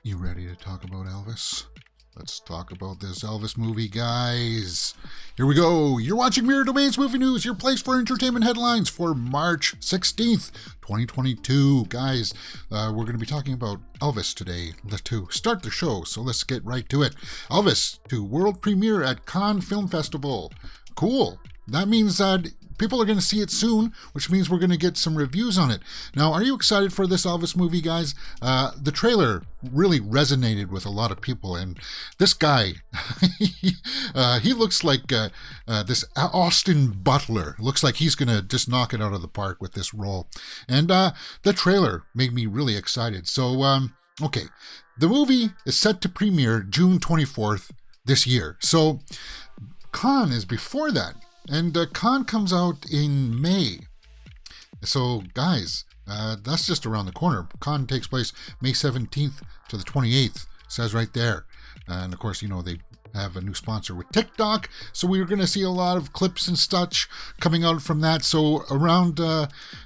You ready to talk about Elvis? Let's talk about this Elvis movie, guys. Here we go. You're watching Mirror Domains Movie News, your place for entertainment headlines for March 16th, 2022. Guys, we're going to be talking about Elvis today to start the show, so let's get right to it. Elvis to world premiere at Cannes Film Festival. Cool. That means that people are going to see it soon, which means we're going to get some reviews on it. Now, are you excited for this Elvis movie, guys? The trailer really resonated with a lot of people, and this guy, he looks like this Austin Butler. Looks like he's going to just knock it out of the park with this role. And the trailer made me really excited. So, okay, the movie is set to premiere June 24th this year. So, Cannes is before that. And Cannes comes out in May. So, guys, that's just around the corner. Cannes takes place May 17th to the 28th. Says right there. And, of course, you know, they have a new sponsor with TikTok. So we're going to see a lot of clips and such coming out from that. So around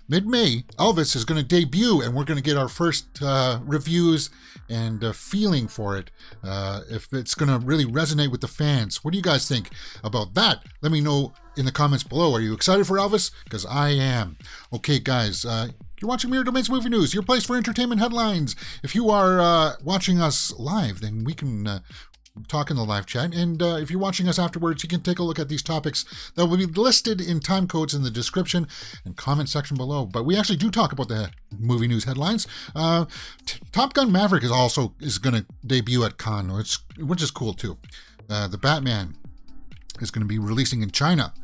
mid-May, Elvis is going to debut. And we're going to get our first reviews and feeling for it, if it's going to really resonate with the fans. What do you guys think about that? Let me know in the comments below. Are you excited for Elvis? Because I am. Okay, guys, you're watching Mirror Domains Movie News, your place for entertainment headlines. If you are watching us live, then we can talk in the live chat. And if you're watching us afterwards, you can take a look at these topics that will be listed in time codes in the description and comment section below. But we actually do talk about the movie news headlines. Top Gun Maverick is going to debut at Cannes, which is cool too. The Batman is going to be releasing in China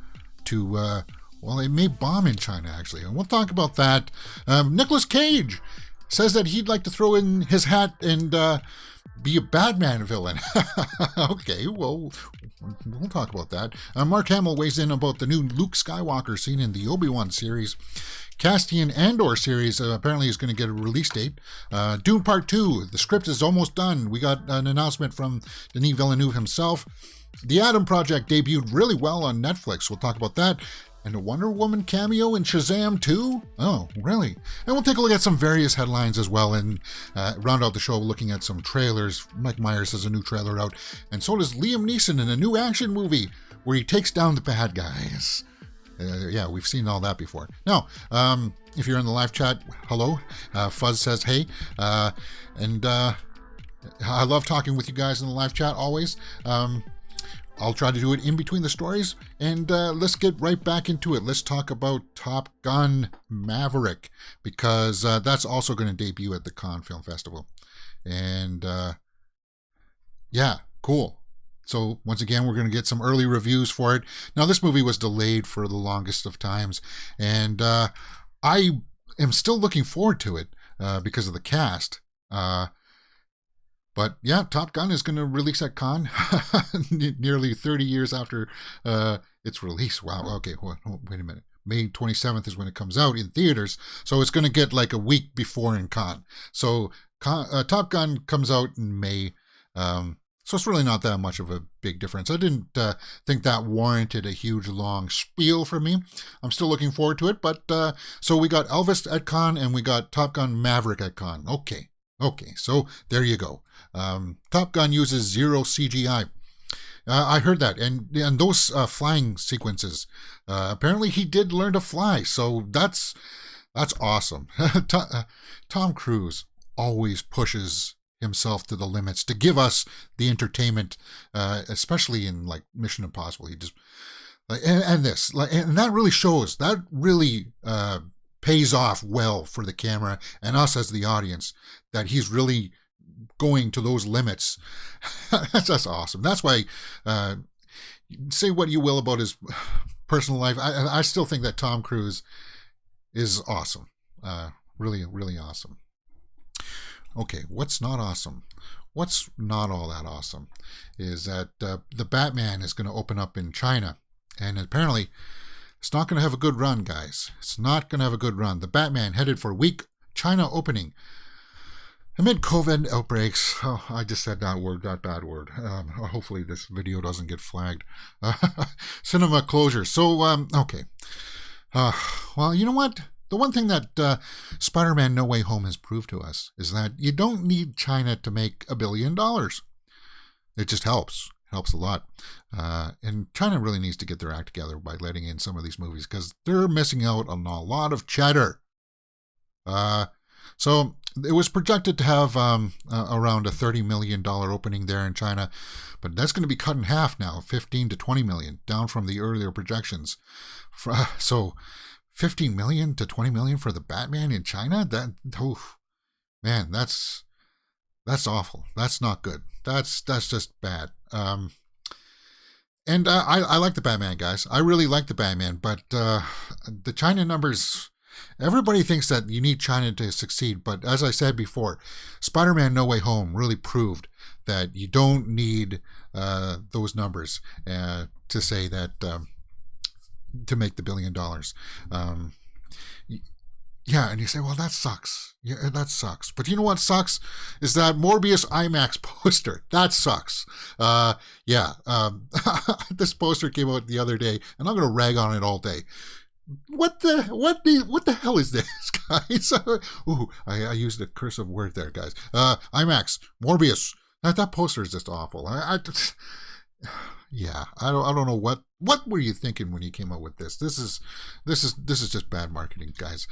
to, well, it may bomb in China actually. And we'll talk about that. Nicolas Cage says that he'd like to throw in his hat and be a Batman villain. Okay, well, we'll talk about that. Mark Hamill weighs in about the new Luke Skywalker scene in the Obi-Wan series. Castian Andor series apparently is going to get a release date. Dune Part 2, the script is almost done. We got an announcement from Denis Villeneuve himself. The Adam Project debuted really well on Netflix. We'll talk about that. And a Wonder Woman cameo in Shazam 2? Oh, really? And we'll take a look at some various headlines as well and round out the show looking at some trailers. Mike Myers has a new trailer out. And so does Liam Neeson in a new action movie where he takes down the bad guys. Yeah, we've seen all that before. Now, if you're in the live chat, hello. Fuzz says, hey. And I love talking with you guys in the live chat always. I'll try to do it in between the stories, and let's get right back into it. Let's talk about Top Gun Maverick, because that's also going to debut at the Cannes Film Festival. And yeah, cool. So once again, we're going to get some early reviews for it. Now, this movie was delayed for the longest of times, and I am still looking forward to it because of the cast. But yeah, Top Gun is going to release at Cannes nearly 30 years after its release. Wow, okay, wait a minute. May 27th is when it comes out in theaters, so it's going to get like a week before in Cannes. So Top Gun comes out in May, so it's really not that much of a big difference. I didn't think that warranted a huge long spiel for me. I'm still looking forward to it, but so we got Elvis at Cannes and we got Top Gun Maverick at Cannes. Okay, so there you go. Top Gun uses zero CGI. I heard that, and those flying sequences. Apparently, he did learn to fly, so that's awesome. Tom Cruise always pushes himself to the limits to give us the entertainment, especially in like Mission Impossible. He just and that really shows. That really pays off well for the camera and us as the audience, that he's really going to those limits. That's awesome. That's why, say what you will about his personal life, I still think that Tom Cruise is awesome. Really, really awesome. Okay, what's not awesome? What's not all that awesome is that the Batman is going to open up in China, and apparently it's not going to have a good run, guys. It's not going to have a good run. The Batman headed for weak China opening amid COVID outbreaks. Oh, I just said that bad word. Hopefully this video doesn't get flagged. Cinema closure. So, okay. Well, you know what? the one thing that Spider-Man No Way Home has proved to us is that you don't need China to make $1 billion. It just helps. Helps a lot. And China really needs to get their act together by letting in some of these movies because they're missing out on a lot of cheddar. So it was projected to have around a $30 million opening there in China, but that's going to be cut in half now, 15 to 20 million, down from the earlier projections. So 15 million to 20 million for the Batman in China? Man, that's awful. That's not good. That's just bad. And I like the Batman, guys. I really like the Batman, but the China numbers, everybody thinks that you need China to succeed. But as I said before, Spider-Man No Way Home really proved that you don't need those numbers to say that to make the $1 billion. Yeah, and you say, well, that sucks. Yeah, that sucks. But you know what sucks? Is that Morbius IMAX poster. That sucks. This poster came out the other day, and I'm going to rag on it all day. What the hell is this, guys? Ooh, I used a cursive word there, guys. IMAX, Morbius. That poster is just awful. I don't know what were you thinking when you came up with this. This is just bad marketing, guys.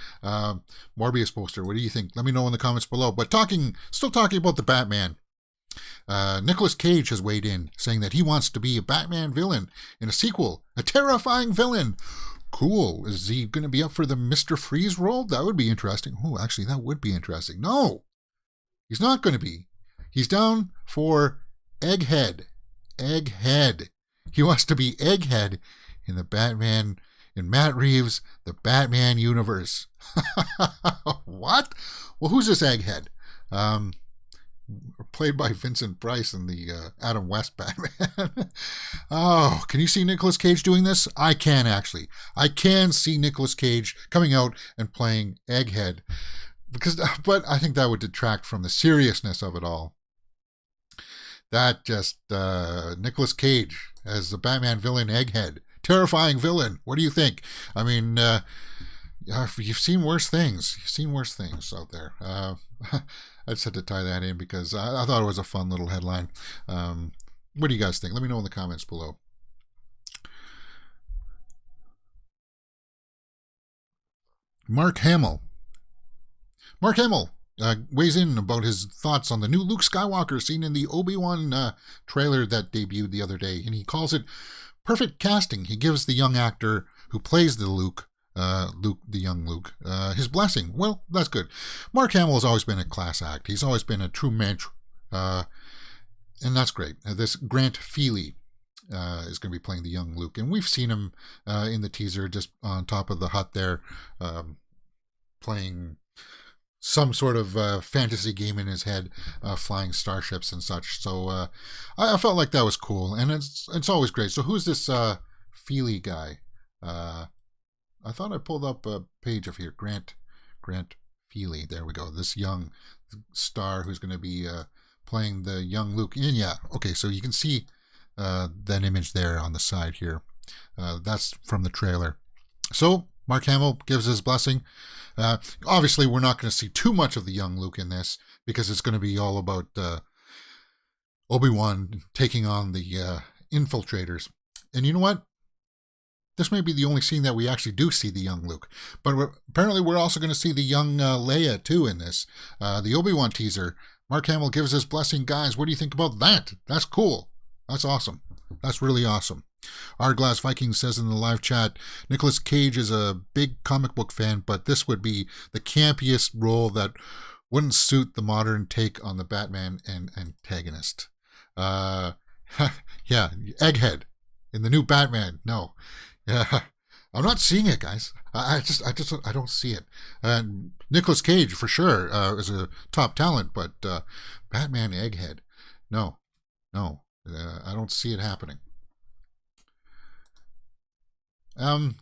Morbius poster, what do you think? Let me know in the comments below. But still talking about the Batman, Nicolas Cage has weighed in, saying that he wants to be a Batman villain in a sequel, a terrifying villain. Cool. Is he going to be up for the Mr. Freeze role? That would be interesting. Oh, actually, that would be interesting. No, he's not going to be. He's down for Egghead. Egghead. He wants to be Egghead in the Batman, in Matt Reeves' The Batman universe. What? Well, who's this Egghead? Played by Vincent Price in the Adam West Batman. Oh, can you see Nicolas Cage doing this? I can, actually. I can see Nicolas Cage coming out and playing Egghead. But I think that would detract from the seriousness of it all. That just, Nicolas Cage as the Batman villain Egghead. Terrifying villain. What do you think? I mean, you've seen worse things. You've seen worse things out there. I just had to tie that in because I thought it was a fun little headline. What do you guys think? Let me know in the comments below. Mark Hamill weighs in about his thoughts on the new Luke Skywalker seen in the Obi-Wan trailer that debuted the other day, and he calls it perfect casting. He gives the young actor who plays the young Luke, his blessing. Well, that's good. Mark Hamill has always been a class act. He's always been a true mensch, and that's great. This Grant Feely is going to be playing the young Luke, and we've seen him in the teaser just on top of the hut there, playing some sort of fantasy game in his head, flying starships and such. So I felt like that was cool, and it's always great. So who's this Feely guy? I thought I pulled up a page of here. Grant Feely. There we go. This young star who's going to be playing the young Luke. And yeah, okay. So you can see that image there on the side here. That's from the trailer. So Mark Hamill gives his blessing. Obviously, we're not going to see too much of the young Luke in this because it's going to be all about Obi-Wan taking on the infiltrators. And you know what? This may be the only scene that we actually do see the young Luke. But apparently we're also going to see the young Leia too in this. The Obi-Wan teaser. Mark Hamill gives his blessing. Guys, what do you think about that? That's cool. That's awesome. That's really awesome. Glass Viking says in the live chat, Nicolas Cage is a big comic book fan, but this would be the campiest role that wouldn't suit the modern take on the Batman and antagonist. Yeah, Egghead in the new Batman. No, yeah, I'm not seeing it, guys. I don't see it. And Nicolas Cage for sure is a top talent, but Batman Egghead, no, I don't see it happening.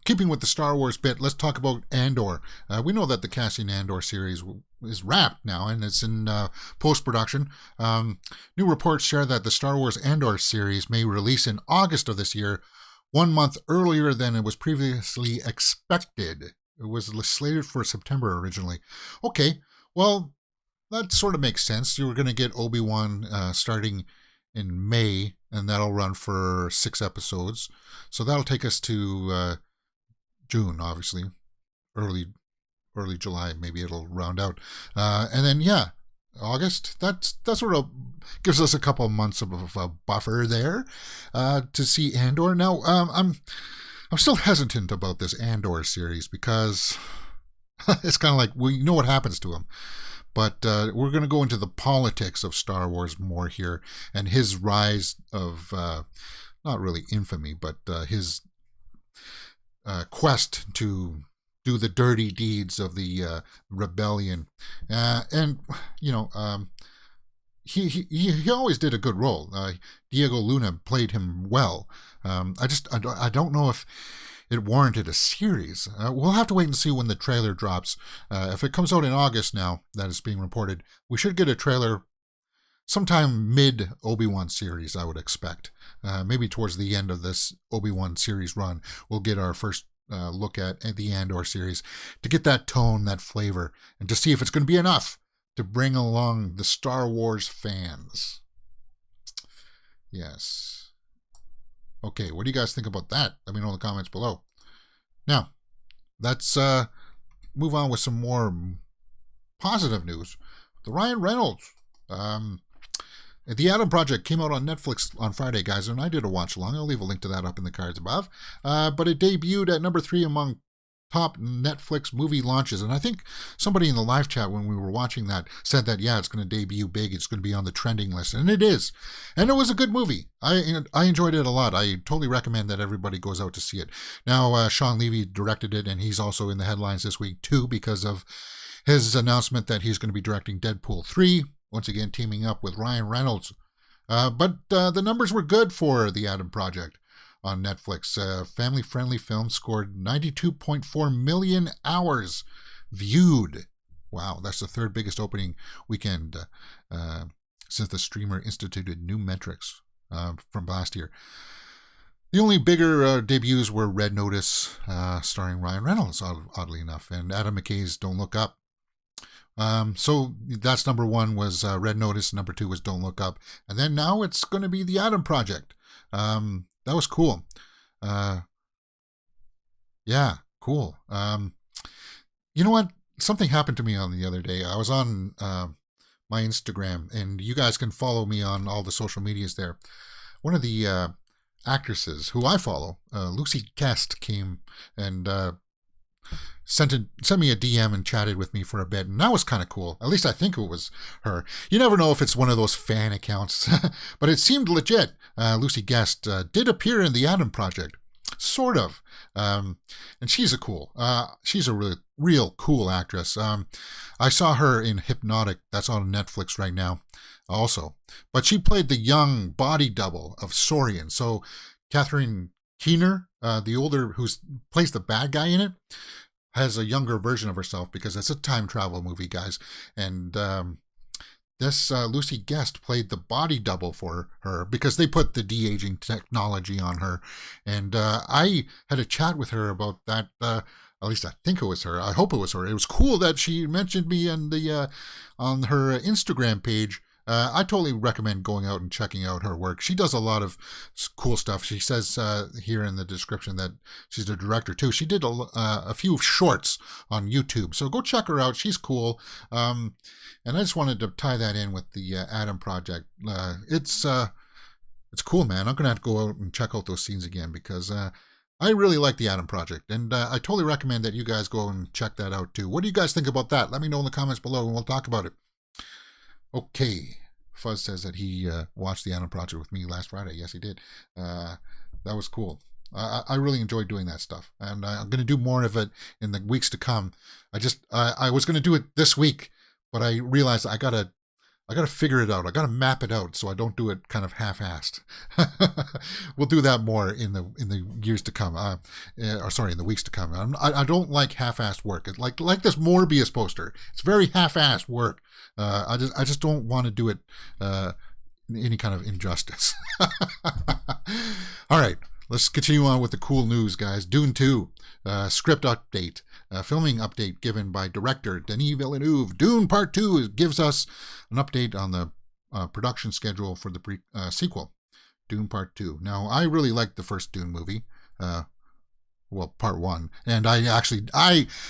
Keeping with the Star Wars bit, let's talk about Andor. We know that the Cassian Andor series is wrapped now, and it's in post-production. New reports share that the Star Wars Andor series may release in August of this year, 1 month earlier than it was previously expected. It was slated for September originally. Okay, well, that sort of makes sense. You were going to get Obi-Wan starting in May, and that'll run for 6 episodes. So that'll take us to June, obviously, early July. Maybe it'll round out, and then August. That sort of gives us a couple of months of a buffer there to see Andor. Now, I'm still hesitant about this Andor series because it's kind of like we know what happens to him. But we're going to go into the politics of Star Wars more here and his rise of, not really infamy, but his quest to do the dirty deeds of the rebellion. And, he always did a good role. Diego Luna played him well. I don't know if it warranted a series. We'll have to wait and see when the trailer drops. If it comes out in August now, that is being reported, we should get a trailer sometime mid Obi-Wan series, I would expect. Maybe towards the end of this Obi-Wan series run, we'll get our first look at the Andor series to get that tone, that flavor, and to see if it's going to be enough to bring along the Star Wars fans. Yes. Okay, what do you guys think about that? Let me know in the comments below. Now, let's move on with some more positive news. The Ryan Reynolds. The Adam Project came out on Netflix on Friday, guys, and I did a watch along. I'll leave a link to that up in the cards above. But it debuted at number 3 among top Netflix movie launches. And I think somebody in the live chat when we were watching that said that, it's going to debut big. It's going to be on the trending list. And it is. And it was a good movie. I enjoyed it a lot. I totally recommend that everybody goes out to see it. Now, Sean Levy directed it, and he's also in the headlines this week, too, because of his announcement that he's going to be directing Deadpool 3, once again teaming up with Ryan Reynolds. But the numbers were good for The Adam Project on Netflix. Family-friendly film scored 92.4 million hours viewed. Wow, that's the 3rd biggest opening weekend since the streamer instituted new metrics from last year. The only bigger debuts were Red Notice, starring Ryan Reynolds, oddly enough, and Adam McKay's Don't Look Up. So that's number 1 was Red Notice, number 2 was Don't Look Up, and then now it's going to be The Adam Project. That was cool. Cool. You know what? Something happened to me on the other day. I was on my Instagram, and you guys can follow me on all the social medias there. One of the actresses who I follow, Lucy Guest, came and sent me a DM and chatted with me for a bit, and that was kind of cool. At least I think it was her. You never know if it's one of those fan accounts, but it seemed legit. Lucy Guest did appear in The Adam Project, sort of, and she's a really real cool actress. I saw her in Hypnotic. That's on Netflix right now, also. But she played the young body double of Saurian. So Catherine Keener, the older who plays the bad guy in it, has a younger version of herself because it's a time travel movie, guys. And this Lucy Guest played the body double for her because they put the de-aging technology on her. And I had a chat with her about that. At least I think it was her. I hope it was her. It was cool that she mentioned me on her Instagram page. I totally recommend going out and checking out her work. She does a lot of cool stuff. She says here in the description that she's a director too. She did a few shorts on YouTube, so go check her out. She's cool. And I just wanted to tie that in with the Adam Project. It's cool, man. I'm gonna have to go out and check out those scenes again because I really like the Adam Project, and I totally recommend that you guys go and check that out too. What do you guys think about that? Let me know in the comments below, and we'll talk about it. Okay, Fuzz says that he watched the Adam Project with me last Friday. Yes, he did. That was cool. I really enjoyed doing that stuff, and I'm going to do more of it in the weeks to come. I was going to do it this week, but I realized I gotta figure it out. I gotta map it out so I don't do it kind of half-assed. We'll do that more in the years to come. In the weeks to come. I don't like half-assed work. It's like this Morbius poster. It's very half-assed work. I just don't want to do it any kind of injustice. All right, let's continue on with the cool news, guys. Dune 2 script update. A filming update given by director Denis Villeneuve. Dune Part 2 gives us an update on the production schedule for the sequel, Dune Part 2. Now, I really liked the first Dune movie. Well, part one. And I'm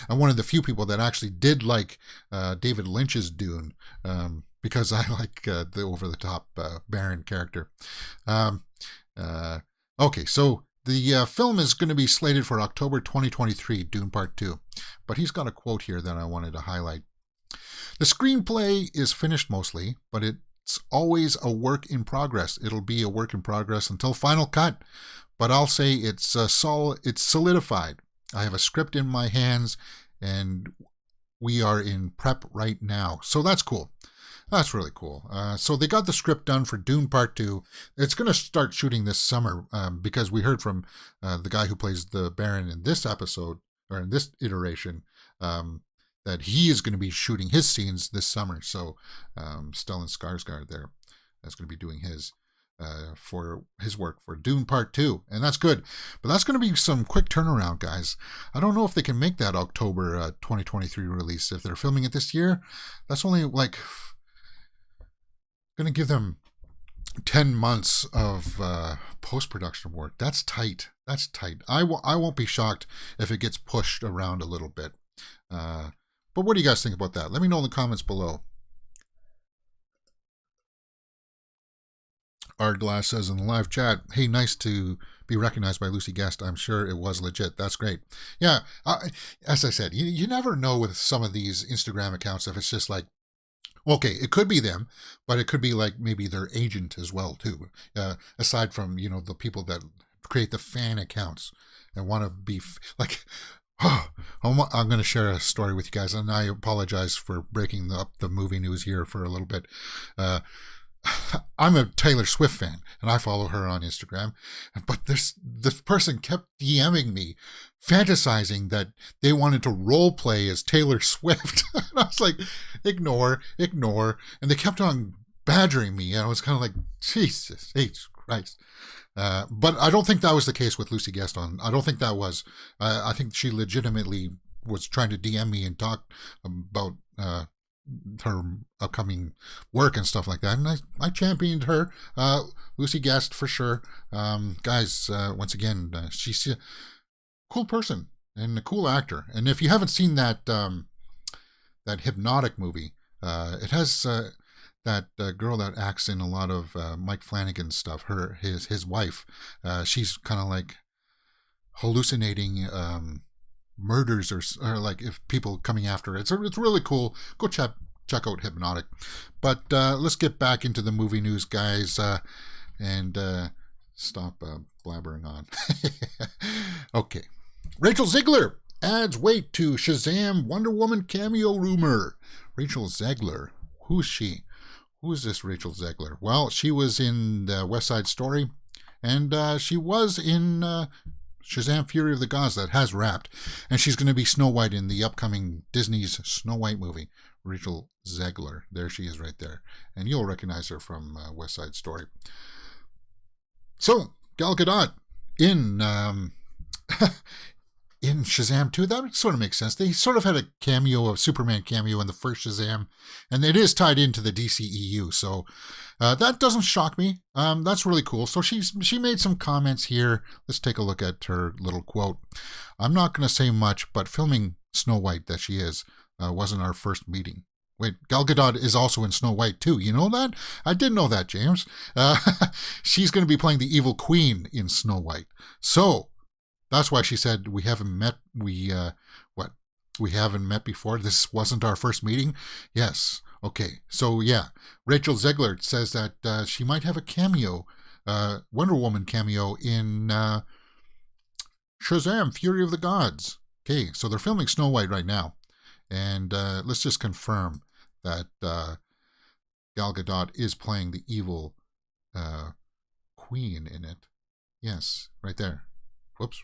one of the few people that actually did like David Lynch's Dune, because I like the over-the-top Baron character. Okay, so the film is going to be slated for October 2023, Dune Part 2. But he's got a quote here that I wanted to highlight. The screenplay is finished mostly, but it's always a work in progress. It'll be a work in progress until final cut. But I'll say it's solidified. I have a script in my hands, and we are in prep right now. So that's cool. That's really cool. So they got the script done for Dune Part 2. It's going to start shooting this summer, because we heard from the guy who plays the Baron in this episode, or in this iteration, that he is going to be shooting his scenes this summer. So Stellan Skarsgård there is going to be doing his for his work for Dune Part 2, and that's good. But that's going to be some quick turnaround, guys. I don't know if they can make that October 2023 release. If they're filming it this year, that's only like going to give them 10 months of post-production work. That's tight. That's tight. I won't be shocked if it gets pushed around a little bit. But what do you guys think about that? Let me know in the comments below. Art Glass says in the live chat, hey, nice to be recognized by Lucy Guest. I'm sure it was legit. That's great. Yeah, as I said, you never know with some of these Instagram accounts if it's just like, okay, it could be them, but it could be like maybe their agent as well, too. Aside from, the people that create the fan accounts and want to be like, I'm going to share a story with you guys, and I apologize for breaking up the movie news here for a little bit. I'm a Taylor Swift fan, and I follow her on Instagram. But this person kept DMing me, fantasizing that they wanted to role play as Taylor Swift. And I was like, ignore. And they kept on badgering me, and I was kind of like, Jesus Christ. But I don't think that was the case with Lucy Guest on. I don't think that was. I think she legitimately was trying to DM me and talk about her upcoming work and stuff like that, and I championed her. Lucy Guest for sure. Guys, once again, she's a cool person and a cool actor. And if you haven't seen that Hypnotic movie, it has that girl that acts in a lot of Mike Flanagan stuff. His wife. She's kind of like hallucinating murders or like if people coming after it. So it's really cool. Go check out Hypnotic. But let's get back into the movie news, guys, and stop blabbering on. Okay. Rachel Zegler adds weight to Shazam Wonder Woman cameo rumor. Rachel Zegler. Who's she? Who is this Rachel Zegler? Well, she was in the West Side Story, and she was in Shazam Fury of the Gods that has wrapped, and she's going to be Snow White in the upcoming Disney's Snow White movie. Rachel Zegler, there she is right there, and you'll recognize her from West Side Story. So Gal Gadot in in Shazam 2, that sort of makes sense. They sort of had a cameo, of Superman cameo in the first Shazam, and it is tied into the DCEU, so that doesn't shock me. That's really cool. So she made some comments here. Let's take a look at her little quote. I'm not going to say much, but filming Snow White, that she is, wasn't our first meeting. Wait, Gal Gadot is also in Snow White too. You know that? I didn't know that, James. She's going to be playing the evil queen in Snow White. So that's why she said we haven't met. We haven't met before. This wasn't our first meeting. Yes. Okay. So yeah, Rachel Zegler says that she might have a cameo, Wonder Woman cameo in Shazam: Fury of the Gods. Okay. So they're filming Snow White right now, and let's just confirm that Gal Gadot is playing the evil queen in it. Yes, right there. Whoops.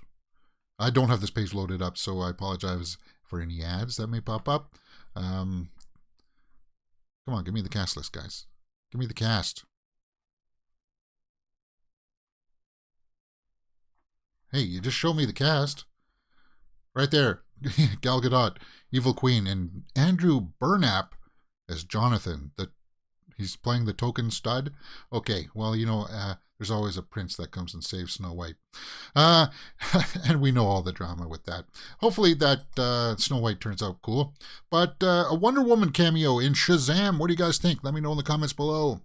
I don't have this page loaded up, so I apologize for any ads that may pop up. Come on, give me the cast list, guys. Give me the cast. Hey, you just showed me the cast. Right there. Gal Gadot, Evil Queen, and Andrew Burnap as Jonathan. He's playing the token stud. Okay, well, there's always a prince that comes and saves Snow White. And we know all the drama with that. Hopefully that Snow White turns out cool. But a Wonder Woman cameo in Shazam. What do you guys think? Let me know in the comments below.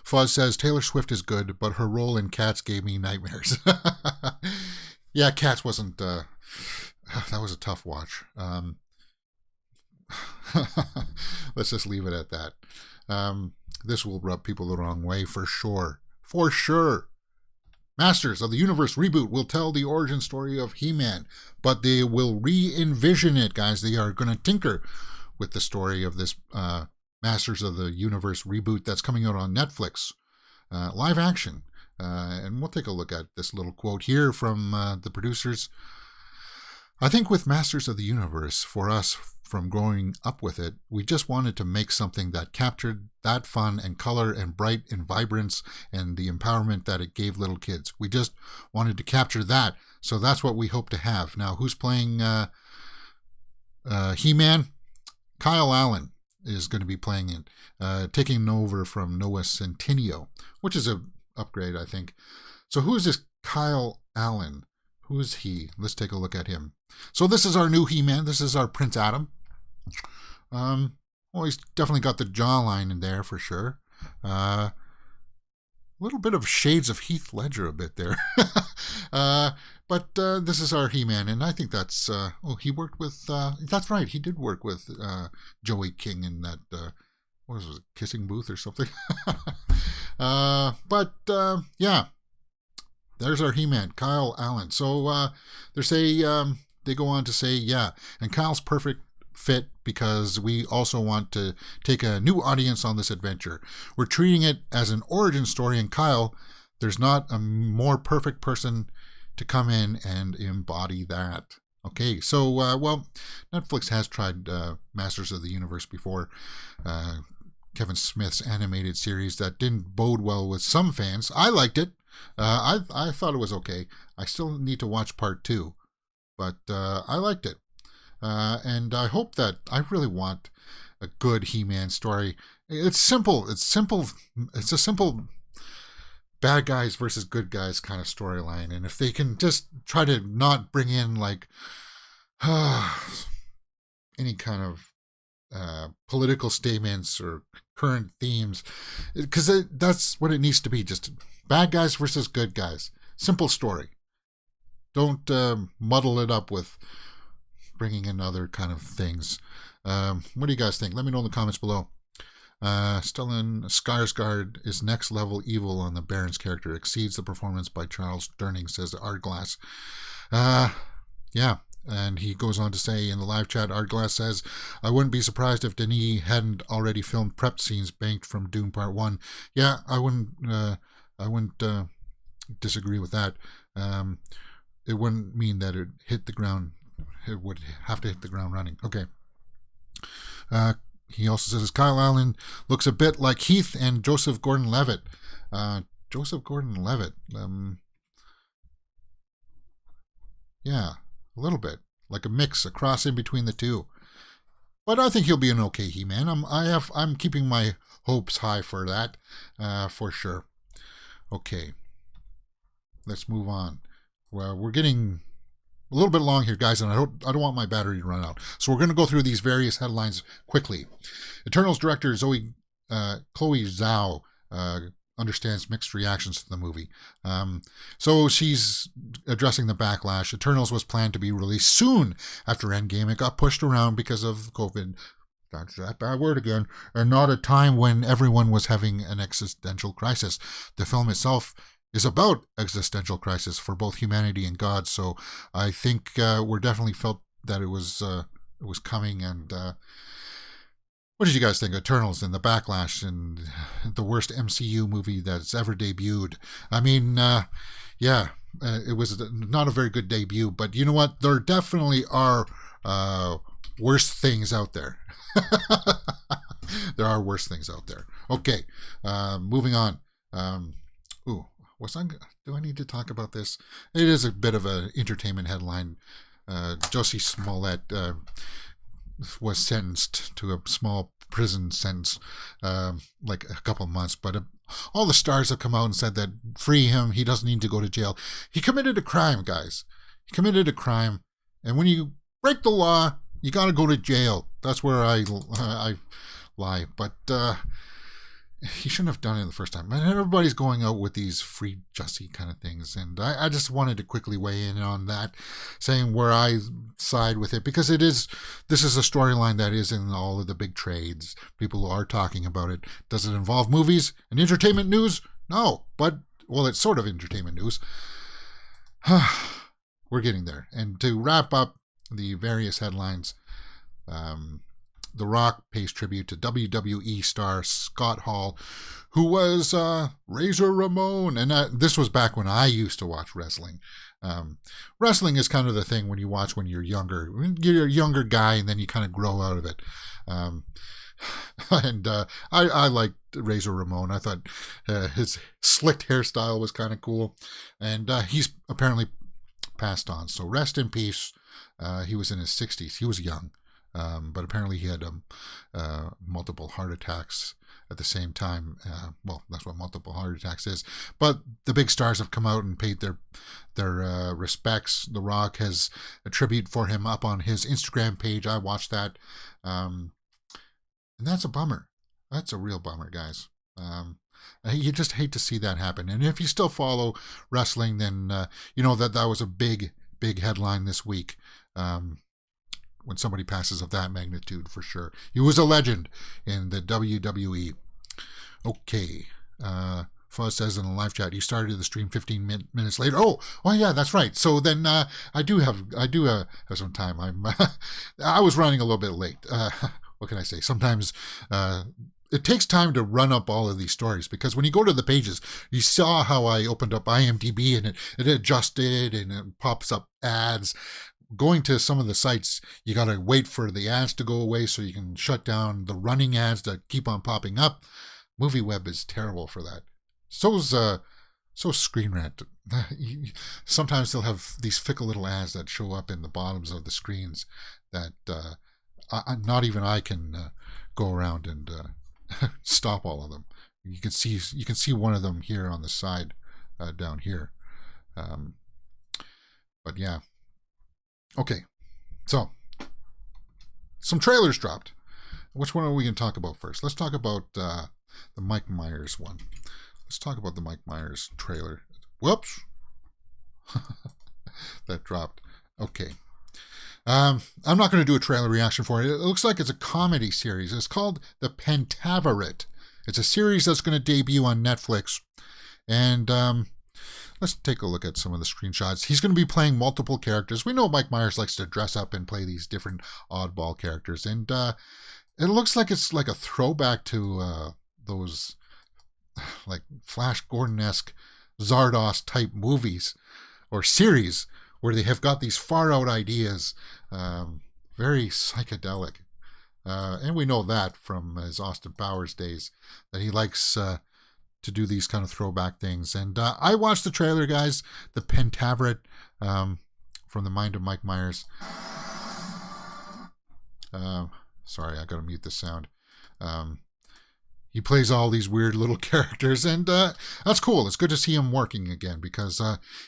Fuzz says, Taylor Swift is good, but her role in Cats gave me nightmares. Yeah, Cats wasn't... that was a tough watch. Let's just leave it at that. This will rub people the wrong way for sure. For sure. Masters of the Universe reboot will tell the origin story of He-Man, but they will re-envision it, guys. They are going to tinker with the story of this Masters of the Universe reboot that's coming out on Netflix. Live action. And we'll take a look at this little quote here from the producers. I think with Masters of the Universe, for us, from growing up with it, we just wanted to make something that captured that fun and color and bright and vibrance and the empowerment that it gave little kids. We just wanted to capture that. So that's what we hope to have. Now, who's playing He-Man? Kyle Allen is going to be playing it, taking over from Noah Centineo, which is a upgrade, I think. So who is this Kyle Allen? Who is he? Let's take a look at him. So this is our new He-Man. This is our Prince Adam. Well, he's definitely got the jawline in there for sure. A little bit of shades of Heath Ledger a bit there. But this is our He-Man, and I think that's... he worked with... that's right, he did work with Joey King in that... what was it? Kissing Booth or something? Yeah. There's our He-Man, Kyle Allen. So they go on to say, yeah, and Kyle's perfect fit because we also want to take a new audience on this adventure. We're treating it as an origin story, and Kyle, there's not a more perfect person to come in and embody that. Okay, so, Netflix has tried Masters of the Universe before. Kevin Smith's animated series that didn't bode well with some fans. I liked it. I thought it was okay. I still need to watch part 2, but I liked it. And I hope that I really want a good He-Man story. It's simple. It's a simple bad guys versus good guys kind of storyline. And if they can just try to not bring in like any kind of political statements or current themes, because that's what it needs to be. Just bad guys versus good guys. Simple story. Don't muddle it up with bringing in other kind of things. What do you guys think? Let me know in the comments below. Stellan Skarsgård is next level evil on the Baron's character. Exceeds the performance by Charles Durning, says Ardglass. Yeah. And he goes on to say in the live chat, Ardglass says, I wouldn't be surprised if Denis hadn't already filmed prep scenes banked from Dune Part 1. Yeah, I wouldn't disagree with that. It wouldn't mean that it hit the ground. It would have to hit the ground running. Okay. He also says Kyle Allen looks a bit like Heath and Joseph Gordon-Levitt. Joseph Gordon-Levitt. Yeah, a little bit. Like a mix, a cross in between the two. But I think he'll be an okay He-Man. I'm keeping my hopes high for that, for sure. Okay. Let's move on. Well, we're getting a little bit long here, guys, and I don't want my battery to run out. So we're going to go through these various headlines quickly. Eternals director Chloe Zhao understands mixed reactions to the movie. So she's addressing the backlash. Eternals was planned to be released soon after Endgame. It got pushed around because of COVID. That's that bad word again. And not a time when everyone was having an existential crisis. The film itself is about existential crisis for both humanity and God. So I think we're definitely felt that it was coming. And what did you guys think? Eternals and the backlash and the worst MCU movie that's ever debuted. I mean, it was not a very good debut, but you know what? There definitely are worse things out there. There are worse things out there. Okay, moving on. Do I need to talk about this? It is a bit of an entertainment headline. Jussie Smollett was sentenced to a small prison sentence, like a couple of months. But all the stars have come out and said that free him. He doesn't need to go to jail. He committed a crime, guys. He committed a crime. And when you break the law, you got to go to jail. That's where I lie. But he shouldn't have done it the first time. And everybody's going out with these free Jussie kind of things. And I just wanted to quickly weigh in on that, saying where I side with it, because this is a storyline that is in all of the big trades. People are talking about it. Does it involve movies and entertainment news? No, but, well, it's sort of entertainment news. We're getting there. And to wrap up the various headlines, The Rock pays tribute to WWE star Scott Hall, who was Razor Ramon. And this was back when I used to watch wrestling. Wrestling is kind of the thing when you watch when you're younger. You're a younger guy and then you kind of grow out of it. I liked Razor Ramon. I thought his slicked hairstyle was kind of cool. And he's apparently passed on. So rest in peace. He was in his 60s. He was young. But apparently he had multiple heart attacks at the same time. Well, that's what multiple heart attacks is. But the big stars have come out and paid their respects. The Rock has a tribute for him up on his Instagram page. I watched that. And that's a bummer. That's a real bummer, guys. You just hate to see that happen. And if you still follow wrestling, then you know that was a big headline this week. When somebody passes of that magnitude, for sure. He was a legend in the WWE. Okay. Fuzz says in the live chat, he started the stream 15 minutes later. Oh yeah, that's right. So then I do have some time. I was running a little bit late. What can I say? Sometimes it takes time to run up all of these stories, because when you go to the pages, you saw how I opened up IMDb and it adjusted and it pops up ads. Going to some of the sites, you got to wait for the ads to go away so you can shut down the running ads that keep on popping up. MovieWeb is terrible for that. So's Screen Rant. Sometimes they'll have these fickle little ads that show up in the bottoms of the screens that not even I can go around and stop all of them. You can see one of them here on the side down here. But yeah. Okay, so some trailers dropped. Which one are we going to talk about first? Let's talk about the Mike Myers one. Let's talk about the Mike Myers trailer. Whoops. That dropped. Okay. I'm not going to do a trailer reaction for it. It looks like it's a comedy series. It's called The Pentaverate. It's a series that's going to debut on Netflix. And let's take a look at some of the screenshots. He's going to be playing multiple characters. We know Mike Myers likes to dress up and play these different oddball characters. And it looks like it's like a throwback to those like Flash Gordon-esque Zardos type movies or series where they have got these far out ideas, very psychedelic. And we know that from his Austin Powers days, that he likes to do these kind of throwback things. And I watched the trailer, guys, The Pentaverate, from the mind of Mike Myers. Sorry, I gotta mute the sound. He plays all these weird little characters, and that's cool. It's good to see him working again, because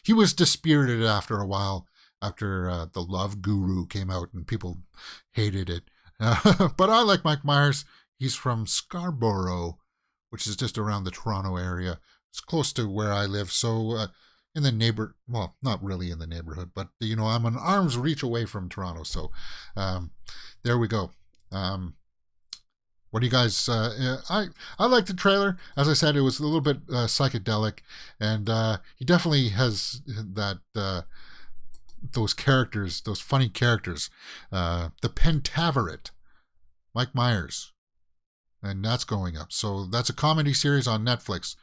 he was dispirited after a while, after The Love Guru came out and people hated it. But I like Mike Myers. He's from Scarborough, which is just around the Toronto area. It's close to where I live, so in the well, not really in the neighborhood, but, you know, I'm an arm's reach away from Toronto, so there we go. What do you guys, I like the trailer. As I said, it was a little bit psychedelic, and he definitely has that, those characters, those funny characters. The Pentaverate, Mike Myers. And that's going up. So that's a comedy series on Netflix.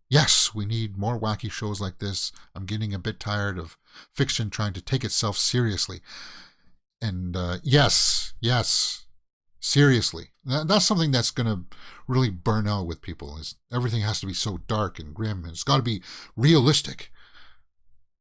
Yes, we need more wacky shows like this. I'm getting a bit tired of fiction trying to take itself seriously. And yes, seriously. That's something that's going to really burn out with people. Is everything has to be so dark and grim, and it's got to be realistic.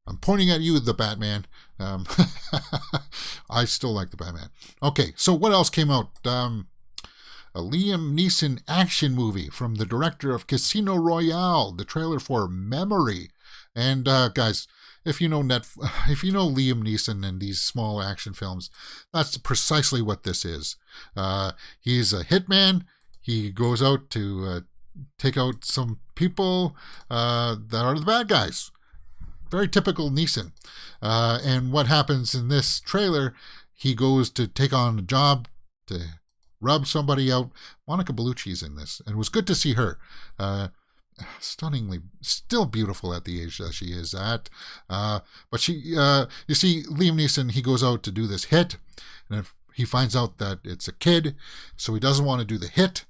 I'm pointing at you, the Batman. I still like the Batman. Okay, so what else came out? A Liam Neeson action movie from the director of Casino Royale, the trailer for Memory. And guys, if you know Liam Neeson and these small action films, that's precisely what this is. He's a hitman. He goes out to take out some people that are the bad guys. Very typical Neeson. And what happens in this trailer, he goes to take on a job to rub somebody out. Monica Bellucci's in this, and it was good to see her. Stunningly, still beautiful at the age that she is at. But she, you see, Liam Neeson, he goes out to do this hit, and if he finds out that it's a kid, so he doesn't want to do the hit,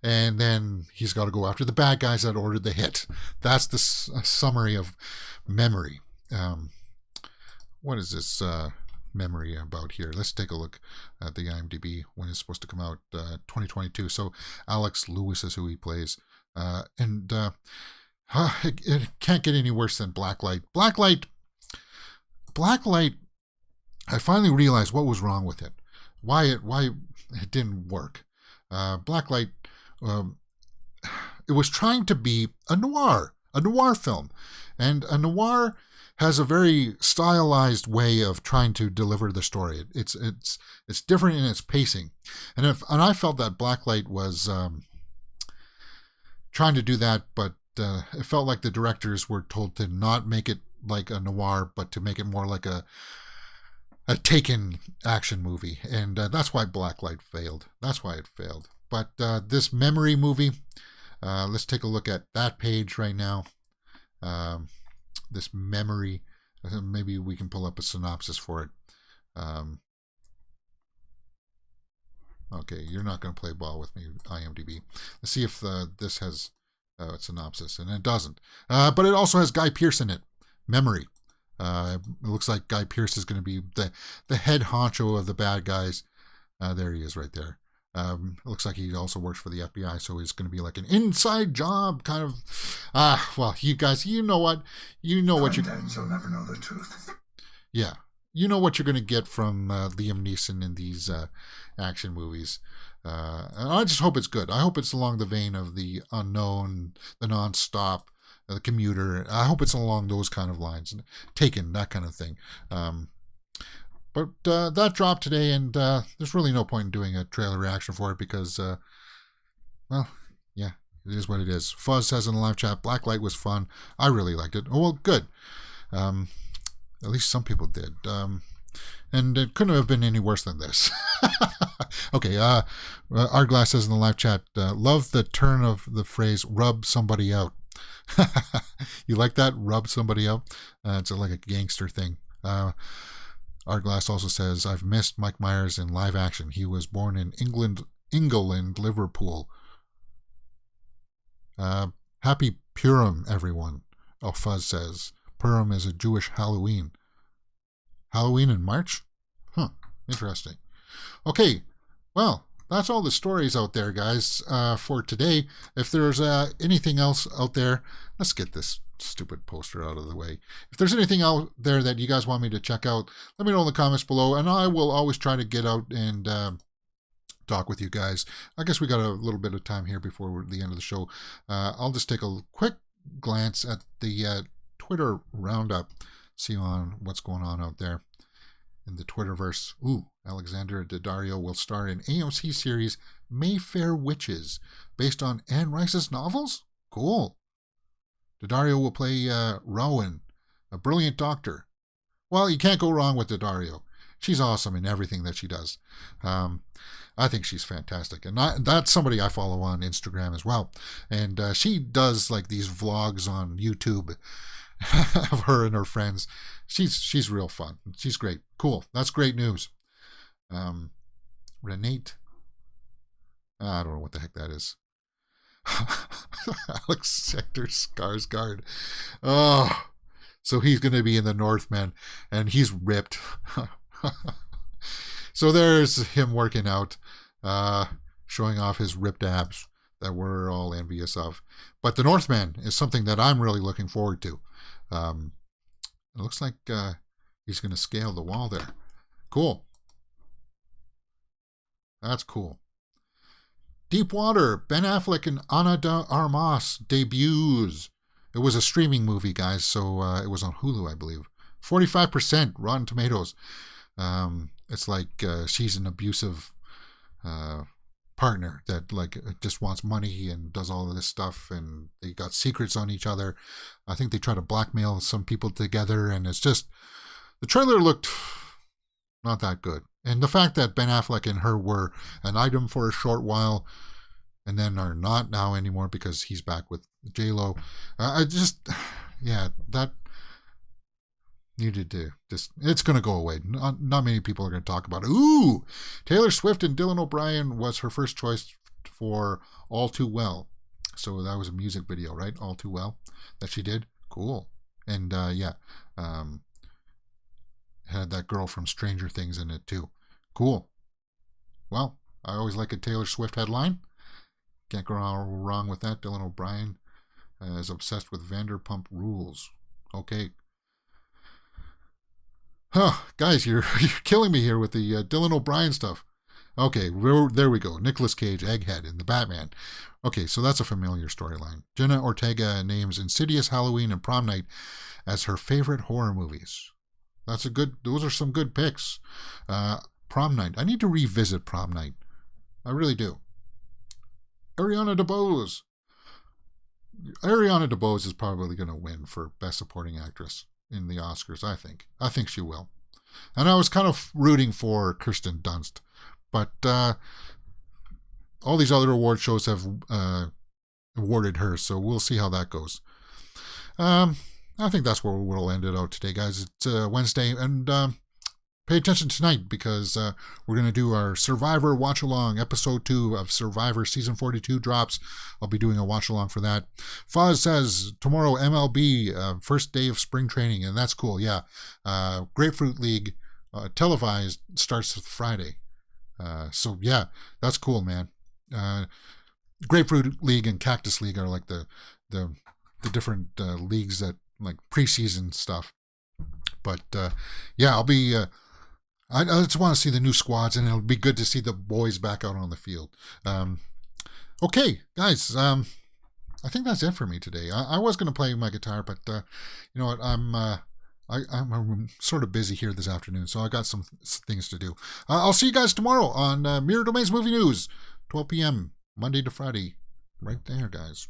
and then he's got to go after the bad guys that ordered the hit. That's the summary of Memory. What is this Memory about here? Let's take a look at the IMDb when it's supposed to come out, 2022. So Alex Lewis is who he plays. It can't get any worse than Blacklight. Blacklight, I finally realized what was wrong with it. Why it didn't work. Blacklight, it was trying to be a noir film. And a noir has a very stylized way of trying to deliver the story. It's different in its pacing, and I felt that Blacklight was trying to do that, but it felt like the directors were told to not make it like a noir, but to make it more like a Taken action movie, and that's why Blacklight failed. That's why it failed. But this Memory movie, let's take a look at that page right now. This Memory, maybe we can pull up a synopsis for it. Okay, you're not going to play ball with me, IMDb. Let's see if this has a synopsis, and it doesn't. But it also has Guy Pearce in it. Memory. It looks like Guy Pearce is going to be the head honcho of the bad guys. There he is right there. It looks like he also works for the FBI, so he's going to be like an inside job kind of. Well, you guys, you know what you'll never know the truth. Yeah, you know what you're going to get from Liam Neeson in these action movies. And I just hope it's good. I hope it's along the vein of The Unknown, The Nonstop, The Commuter. I hope it's along those kind of lines. Taken, that kind of thing. But that dropped today, and there's really no point in doing a trailer reaction for it because, well, yeah, it is what it is. Fuzz says in the live chat, Blacklight was fun. I really liked it. Oh, well, good. At least some people did. And it couldn't have been any worse than this. Okay, Arglass says in the live chat, love the turn of the phrase, rub somebody out. You like that? Rub somebody out? It's like a gangster thing. Arglass also says, I've missed Mike Myers in live action. He was born in England, Liverpool. Happy Purim, everyone. Oh, Fuzz says, Purim is a Jewish Halloween. Halloween in March? Huh, interesting. Okay, well, that's all the stories out there, guys, for today. If there's anything else out there, let's get this stupid poster out of the way. If there's anything out there that you guys want me to check out, let me know in the comments below, and I will always try to get out and talk with you guys. I guess we got a little bit of time here before the end of the show. I'll just take a quick glance at the Twitter roundup, see on what's going on out there in the Twitterverse. Ooh, Alexander Daddario will star in AMC series Mayfair Witches, based on Anne Rice's novels? Cool. Daddario will play Rowan, a brilliant doctor. Well, you can't go wrong with Daddario. She's awesome in everything that she does. I think she's fantastic. And that's somebody I follow on Instagram as well. And she does like these vlogs on YouTube of her and her friends. She's real fun. She's great. Cool. That's great news. Renate. I don't know what the heck that is. Alexander Skarsgård. Oh, so he's going to be in the Northman, and he's ripped. So there's him working out, showing off his ripped abs that we're all envious of. But the Northman is something that I'm really looking forward to. It looks like he's going to scale the wall there. Cool. That's cool. Deep Water, Ben Affleck and Ana de Armas debuts. It was a streaming movie, guys, so it was on Hulu, I believe. 45% Rotten Tomatoes. It's like she's an abusive partner that like just wants money and does all of this stuff, and they got secrets on each other. I think they try to blackmail some people together, and it's just the trailer looked not that good. And the fact that Ben Affleck and her were an item for a short while and then are not now anymore because he's back with J-Lo. That needed to just, it's going to go away. Not many people are going to talk about it. Ooh, Taylor Swift and Dylan O'Brien was her first choice for All Too Well. So that was a music video, right? All Too Well that she did. Cool. And had that girl from Stranger Things in it too. Cool. Well, I always like a Taylor Swift headline. Can't go wrong with that. Dylan O'Brien is obsessed with Vanderpump Rules. Okay. Huh, guys, you're killing me here with the Dylan O'Brien stuff. Okay, there we go. Nicolas Cage, Egghead in the Batman. Okay, so that's a familiar storyline. Jenna Ortega names Insidious, Halloween, and Prom Night as her favorite horror movies. Those are some good picks. Prom Night. I need to revisit Prom Night. I really do. Ariana DeBose. Ariana DeBose is probably going to win for Best Supporting Actress in the Oscars, I think. I think she will. And I was kind of rooting for Kirsten Dunst. But all these other award shows have awarded her, so we'll see how that goes. I think that's where we'll end it out today, guys. It's Wednesday, and pay attention tonight because we're going to do our Survivor watch-along. Episode 2 of Survivor Season 42 drops. I'll be doing a watch-along for that. Foz says tomorrow MLB, first day of spring training, and that's cool, yeah. Grapefruit League, televised, starts Friday. So, yeah, that's cool, man. Grapefruit League and Cactus League are like the different leagues that, like, preseason stuff. But, yeah, I'll be... I just want to see the new squads, and it'll be good to see the boys back out on the field. Okay, guys, I think that's it for me today. I was going to play my guitar, but you know what? I'm sort of busy here this afternoon, so I got some things to do. I'll see you guys tomorrow on Mirror Domains Movie News, 12 p.m., Monday to Friday. Right there, guys.